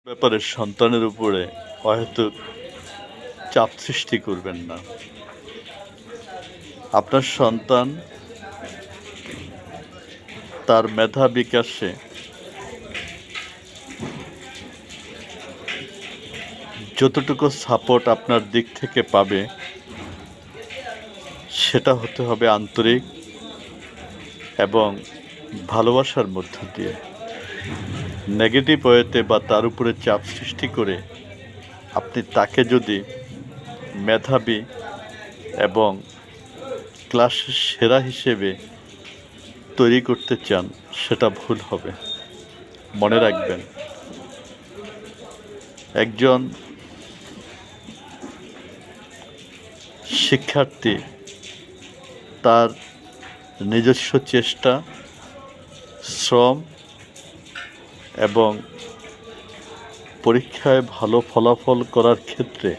ব্যাপারে সন্তানের উপরে অহেতুক চাপ সৃষ্টি করবেন না। আপনার সন্তান তার মেধা বিকাশে যতটুকু সাপোর্ট আপনার দিক থেকে পাবে সেটা হতে হবে আন্তরিক এবং ভালোবাসার মধ্য দিয়ে। নেগেটিভ ওয়েতে বা তার উপরে চাপ সৃষ্টি করে আপনি তাকে যদি মেধাবী এবং ক্লাসের সেরা হিসেবে তৈরি করতে চান সেটা ভুল হবে। মনে রাখবেন, একজন শিক্ষার্থী তার নিজস্ব চেষ্টা, শ্রম এবং পরীক্ষায় ভালো ফলাফল করার ক্ষেত্রে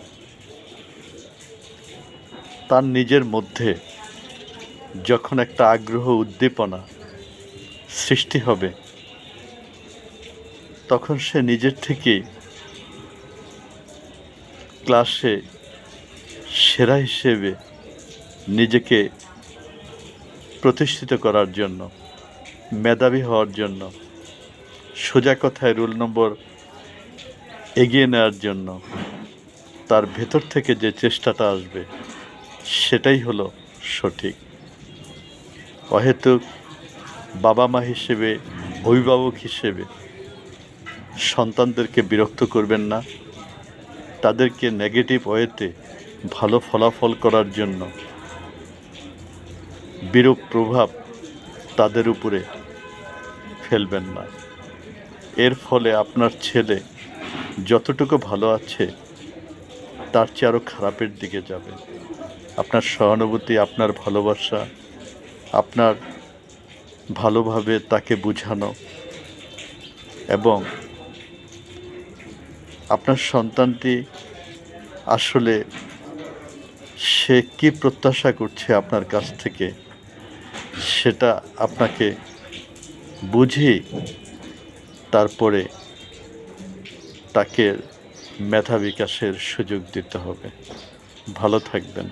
তার নিজের মধ্যে যখন একটা আগ্রহ উদ্দীপনা সৃষ্টি হবে তখন সে নিজের থেকেই ক্লাসে সেরা হিসেবে নিজেকে প্রতিষ্ঠিত করার জন্য, মেধাবী হওয়ার জন্য, সোজা কথায় রোল নম্বর এগিয়ে নেওয়ার জন্য তার ভেতর থেকে যে চেষ্টাটা আসবে সেটাই হলো সঠিক। অহেতুক বাবা মা হিসেবে, অভিভাবক হিসেবে সন্তানদেরকে বিরক্ত করবেন না। তাদেরকে নেগেটিভ ওয়েতে ভালো ফলাফল করার জন্য বিরূপ প্রভাব তাদের উপরে ফেলবেন না। এর ফলে আপনার ছেলে যতটুকু ভালো আছে তার চেয়ে আরও খারাপের দিকে যাবে। আপনার সহানুভূতি, আপনার ভালোবাসা, আপনার ভালোভাবে তাকে বোঝানো এবং আপনার সন্তানটি আসলে সে কী প্রত্যাশা করছে আপনার কাছ থেকে সেটা আপনাকে বুঝেই তারপরে তাকে মেধা বিকাশের সুযোগ দিতে হবে। ভালো থাকবেন।